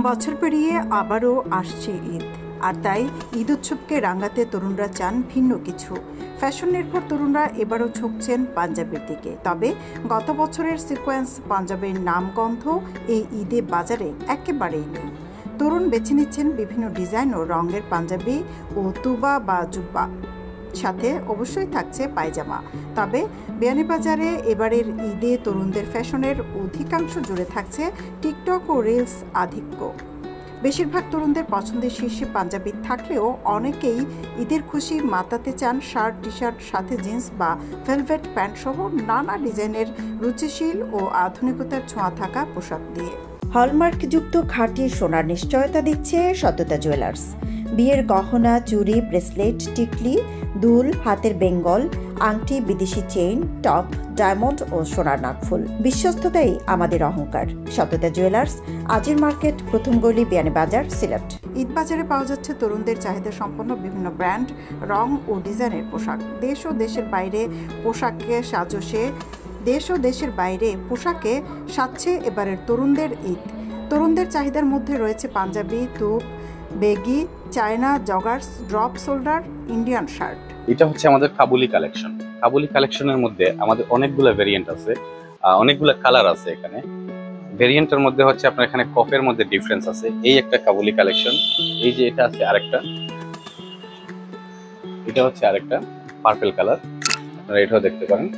বছর পেরিয়ে আবারও আসছে ঈদ, আর তাই ঈদ উৎসবকে রাঙাতে তরুণরা চান ভিন্ন কিছু। ফ্যাশন নির্ভর তরুণরা এবারও ঝুঁকছেন পাঞ্জাবির দিকে। তবে গত বছরের সিকোয়েন্স পাঞ্জাবির নামগন্ধ এই ঈদে বাজারে একেবারেই নেই। তরুণ বেছে নিচ্ছেন বিভিন্ন ডিজাইন ও রঙের পাঞ্জাবি ও তুবা বা জুব্বা, সাথে অবশ্যই থাকছে পায়জামা। তবে বিয়ানীবাজারে এবারের ঈদে তরুণদের ফ্যাশনের অধিকাংশ জুড়ে থাকছে টিকটক ও রিলস আধিক্য। বেশিরভাগ তরুণদের পছন্দের শীর্ষে পাঞ্জাবি থাকলেও অনেকেই ঈদের খুশি মাতাতে চান শার্ট, টি শার্ট, সাথে জিন্স বা ভেলভেট প্যান্ট সহ নানা ডিজাইনের রুচিশীল ও আধুনিকতার ছোঁয়া থাকা পোশাক দিয়ে। হলমার্কযুক্ত খাঁটি সোনার নিশ্চয়তা দিচ্ছে সততা জুয়েলার্স। বিয়ের গহনা, চুড়ি, ব্রেসলেট, টিকলি, দুল, হাতের বেঙ্গল, আংটি, বিদেশি চেইন, টপ, ডায়মন্ড ও সোনার নাকফুল, বিশ্বস্ততাই আমাদের অহংকার। সততা জুয়েলার্স, আজির মার্কেট, প্রথম গলি, বিয়ানীবাজার, সিলেট। ঈদ বাজারে পাওয়া যাচ্ছে তরুণদের চাহিদা সম্পন্ন বিভিন্ন ব্র্যান্ড, রং ও ডিজাইনের পোশাক। দেশ ও দেশের বাইরে পোশাকে সাজছে এবারের তরুণদের ঈদ। তরুণদের চাহিদার মধ্যে রয়েছে পাঞ্জাবি, তুপ, baggy, China joggers, drop shoulder, Indian shirt. এটা হচ্ছে আমাদের কাবুলি কালেকশন। কাবুলি কালেকশনের মধ্যে আমাদের অনেকগুলো ভেরিয়েন্ট আছে, অনেকগুলো কালার আছে। এখানে ভেরিয়েন্টের মধ্যে হচ্ছে আপনার এখানে কফের মধ্যে ডিফারেন্স আছে। এই একটা কাবুলি কালেকশন, এই যে এটা আছে আরেকটা, এটা হচ্ছে আরেকটা পার্পল কালার, আপনারা এটাও দেখতে পারেন।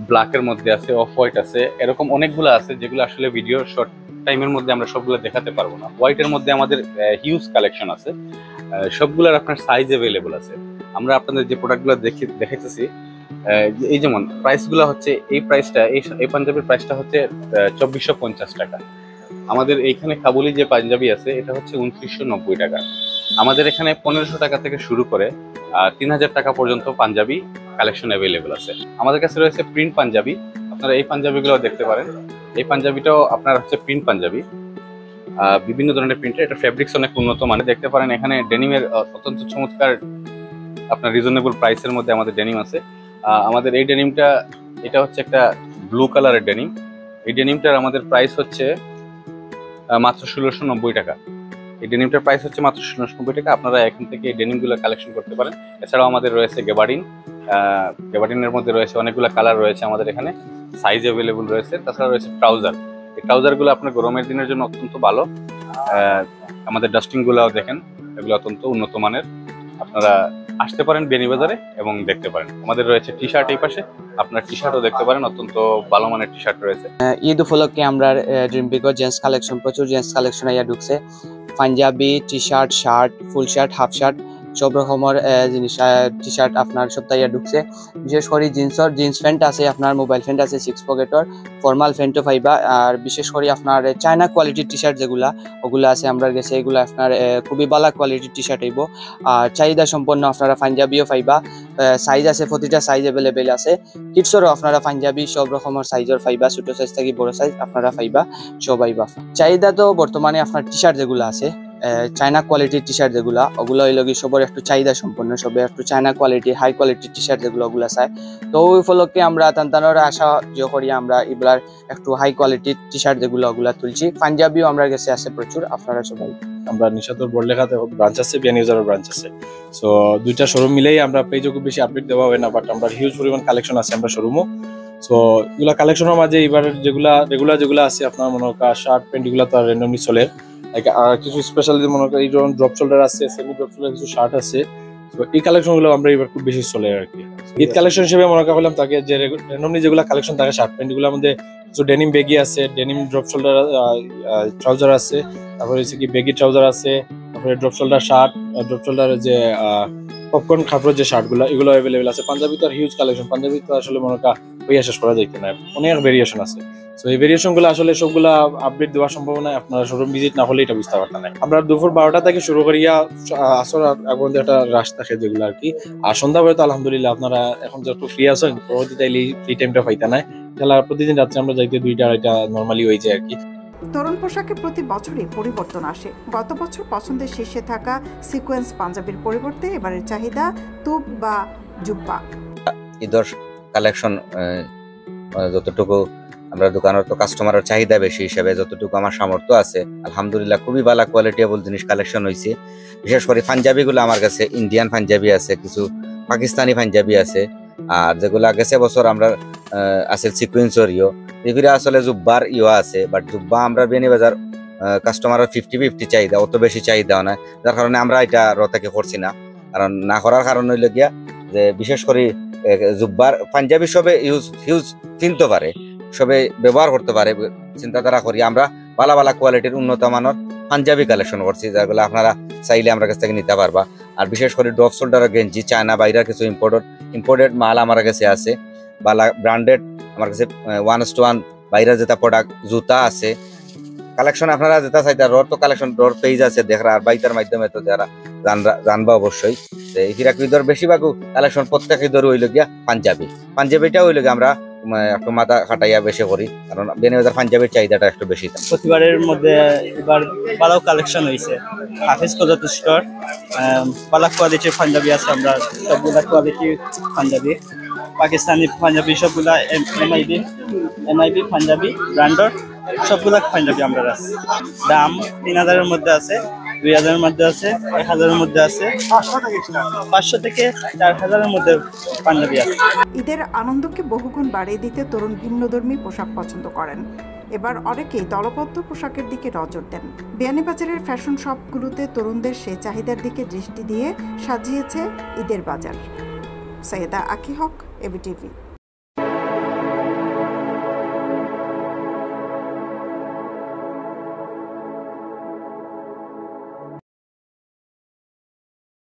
ব্ল্যাকের মধ্যে আছে, অফ হোয়াইট আছে, এরকম অনেকগুলো আছে যেগুলো আসলে ভিডিও শর্ট টাইমের মধ্যে আমরা সবগুলো দেখাতে পারবো না। হোয়াইটের মধ্যে আমাদের হিউজ কালেকশন আছে, সবগুলোর আপনার সাইজ অ্যাভেলেবল আছে। আমরা আপনাদের যে প্রোডাক্টগুলো দেখাইতেছি, এই যেমন প্রাইসগুলো হচ্ছে, এই প্রাইসটা, এই পাঞ্জাবির প্রাইসটা হচ্ছে 2450 টাকা। আমাদের এইখানে কাবুলি যে পাঞ্জাবি আছে এটা হচ্ছে 2990 টাকা। আমাদের এখানে 1500 টাকা থেকে শুরু করে 3000 টাকা পর্যন্ত পাঞ্জাবি কালেকশন অ্যাভেলেবল আছে। আমাদের কাছে রয়েছে প্রিন্ট পাঞ্জাবি, আপনারা এই পাঞ্জাবিগুলো দেখতে পারেন। এই পাঞ্জাবিটাও আপনার হচ্ছে প্রিন্ট পাঞ্জাবি, বিভিন্ন ধরনের প্রিন্টের, এটা ফেব্রিক্স অনেক উন্নত মানের দেখতে পারেন। এখানে ডেনিমের অত্যন্ত চমৎকার আপনার রিজনেবল প্রাইসের মধ্যে আমাদের ডেনিম আছে। আমাদের এই ডেনিমটা, এটা হচ্ছে একটা ব্লু কালারের ডেনিম। এই ডেনিমটার আমাদের প্রাইস হচ্ছে মাত্র 1690 টাকা। এই ডেনিমটার প্রাইস হচ্ছে মাত্র 1690 টাকা। আপনারা এখান থেকে এই ডেনিমগুলো কালেকশন করতে পারেন। এছাড়াও আমাদের রয়েছে গেবার্ডিনের মধ্যে রয়েছে অনেকগুলো কালার রয়েছে আমাদের এখানে, সাইজ অ্যাভেলেবল রয়েছে। তাছাড়া রয়েছে ট্রাউজার। এই ট্রাউজারগুলো আপনার গরমের দিনের জন্য অত্যন্ত ভালো। আমাদের ডাস্টিংগুলোও দেখেন, এগুলো অত্যন্ত উন্নত মানের। আপনারা আসতে পারেন বিয়ানীবাজারে এবং দেখতে পারেন। আমাদের রয়েছে টি শার্ট এই পাশে, আপনার টি শার্টও দেখতে পারেন, অত্যন্ত ভালো মানের টি শার্ট রয়েছে। ঈদ উপলক্ষে আমরা ড্রিম পিকো জেন্টস কালেকশন, প্রচুর জেন্টস কালেকশন আইয়া ঢুকছে। Panjabi, T shirt, shirt, full shirt, half shirt, সব রকমের জিনিস, টি শার্ট আপনার সপ্তাহে ঢুকছে। বিশেষ করে জিন্স প্যান্ট আছে, আপনার মোবাইল প্যান্ট আছে 6 পকেটর, ফর্মাল প্যান্টও পাইবা। আর বিশেষ করে আপনার চায়না কোয়ালিটির টি শার্ট যেগুলা, ওগুলো আছে আমরা গেছে, এগুলো আপনার খুবই ভালো কোয়ালিটির টি শার্ট হইব। আর চাহিদা সম্পন্ন আপনারা পাঞ্জাবিও পাইবা, সাইজ আছে, প্রতিটা সাইজ অ্যাভেলেবেল আছে। কিডসরও আপনারা পাঞ্জাবি সব রকমের সাইজের পাইবা, ছোট সাইজ থেকে বড় সাইজ আপনারা পাইবা, সব পাইবা। চাহিদা তো বর্তমানে আপনার টি শার্ট যেগুলো আছে, চায়না কোয়ালিটির টি শার্ট যেগুলো, ওগুলো হইল কি সবার একটু চাহিদা সম্পন্ন, সবাই একটু চায়না কোয়ালিটি, হাই কোয়ালিটির টি শার্ট যেগুলো, ওগুলো চাই। তো ওই উপলক্ষে আমরা তান্তানোর আশা করি আমরা এগুলার একটু হাই কোয়ালিটির টি শার্ট যেগুলো, ওগুলো তুলছি। পাঞ্জাবিও আমরা কাছে আছে প্রচুর, আপনারা সবাই। আমরা নিশাতুর বড়লেখাতে ব্রাঞ্চ আছে, বিয়ানীবাজারের ব্রাঞ্চ আছে। সো দুইটা শোরুম মিলেই আমরা পেজে খুব বেশি আপডেট দেওয়া হয় না, বাট আমরা হিউজ পরিমাণ কালেকশন আছে আমরা শোরুমও। সো এগুলা কালেকশনের মাঝে এবার যেগুলা আছে আপনার মনে করেন শার্ট প্যান্ট, এগুলো তো র্যান্ডমলি চলে। আর কিছু স্পেশালি মনে করেন এই ধরুন ড্রপ শোল্ডার আছে, সেমি ড্রপ শোল্ডার কিছু শার্ট আছে। তো এই কালেকশনগুলো আমরা এবার খুব বেশি চলে আর কি। ঈদ কালেকশন হিসেবে মনে করলাম তাকে যে র্যান্ডমলি যেগুলো কালেকশন থাকে শার্ট প্যান্ট, এগুলোর মধ্যে কিছু ডেনিম বেগি আছে, ডেনিম ড্রপ শোল্ডার ট্রাউজার আছে, তারপরে হচ্ছে কি বেগি ট্রাউজার আছে, তারপরে ড্রপ শোল্ডার শার্ট, ড্রপ শোল্ডারের যে পপকর্ন কাপড়ের যে শার্টগুলো, এগুলো অ্যাভেলেবেল আছে। পাঞ্জাবি তো আর হিউজ কালেকশন, পাঞ্জাবি তো আসলে মনে করা হইয়া শেষ করা যাইতে না, অনেক ভেরিয়েশন আছে। তো এই ভেরিয়েশনগুলো আসলে সবগুলা আপডেট দেওয়া সম্ভব নয়, আপনারা শোরুম ভিজিট না হলে এটা বুঝতে পারতেন না। আমরা দুপুর 12টা থেকে শুরু করিয়া আসর পর্যন্ত একটা রাশ থাকে যেগুলো আর কি। আর সন্ধ্যা পর্যন্ত আলহামদুলিল্লাহ আপনারা এখন যত ফ্রি আছেন, পরবর্তী তাইলে ফ্রি টাইমটা পাইতে নাই, তাহলে প্রতিদিন রাত্রে আমরা যাইতে 2টা-2:30 নর্মালি হয়ে যায় আর কি। তরুণ পোশাকে প্রতি বছরই পরিবর্তন আসে। গত বছর পছন্দের শীর্ষে থাকা সিকোয়েন্স পাঞ্জাবির পরিবর্তে এবারের চাহিদা তুব বা জুব্বা। ঈদের কালেকশন যতটুকু আমরা দোকানের তো কাস্টমারের চাহিদা বেশি হিসাবে যতটুকু আমার সামর্থ্য আছে আলহামদুলিল্লাহ খুবই ভালো কোয়ালিটিবল জিনিস কালেকশন হয়েছে। বিশেষ করে পাঞ্জাবিগুলো আমার কাছে ইন্ডিয়ান পাঞ্জাবি আছে, কিছু পাকিস্তানি পাঞ্জাবি আছে, আর যেগুলা গেছে বছর আমরা আছে সিকুয়েন্সরিও এগুলো আসলে জুব্বার ইয়া আছে। বাট জুব্বা আমরা বেনিবাজার কাস্টমারের 50-50 চাহিদা, অত বেশি চাহিদাও না, যার কারণে আমরা এটা থেকে করছি না। কারণ না করার কারণ হইল গিয়া যে বিশেষ করে জুব্বার পাঞ্জাবি সবে হিউজ চিনতে পারে, সবে ব্যবহার করতে পারে চিন্তাধারা করি আমরা ভালো ভালো কোয়ালিটির উন্নত মানের পাঞ্জাবি কালেকশন করছি, যেগুলো আপনারা চাইলে আমার কাছ থেকে নিতে পারবা। আর বিশেষ করে ড্রপ শোল্ডারের গেঞ্জি চায়না বাইরের কিছু ইম্পোর্টেড মাল আমার কাছে আছে, বালা ব্র্যান্ডেড আমার কাছে 1:1 বাইরের যেটা প্রোডাক্ট জুতা আছে কালেকশন। আপনারা যেটা চাইতে রোর তো কালেকশন রোর পেজ আছে দেখরা, আর বাইতার মাধ্যমে তো যারা জানবা অবশ্যই। এই ফিরাক ঈদর বেশিরভাগ কালেকশন প্রত্যেক ঈদর হইল গিয়া পাঞ্জাবিটা হইল গিয়া আমরা একটু মাথা খাটাইয়া বেশি করি, কারণ বেনিবাজার পাঞ্জাবির চাহিদাটা একটু বেশি। প্রতিবারের মধ্যে এবার ভালো কালেকশন হয়েছে। হাফিজ কোয়ালিটি স্টোর, ভালো কোয়ালিটির পাঞ্জাবি আছে, আমরা সবগুলা কোয়ালিটির পাঞ্জাবি, পাকিস্তানি পাঞ্জাবি সবগুলা এমআইবি পাঞ্জাবি ব্র্যান্ডর সবগুলা পাঞ্জাবি আমরা আছে। দাম 3000-এর মধ্যে আছে, 2000-এর মধ্যে আছে, 1000-এর মধ্যে আছে, 500 থেকে 4000-এর মধ্যে পাঞ্জাবি আছে। ঈদের আনন্দকে বহুগুণ বাড়িয়ে দিতে তরুণ ভিন্নধর্মী পোশাক পছন্দ করেন। এবার অনেকেই দলবদ্ধ পোশাকের দিকে নজর দেন। বিয়ানীবাজারের ফ্যাশন শপগুলোতে তরুণদের সেই চাহিদার দিকে দৃষ্টি দিয়ে সাজিয়েছে ঈদের বাজার। সৈয়দা আকি হক, এবিটিভি।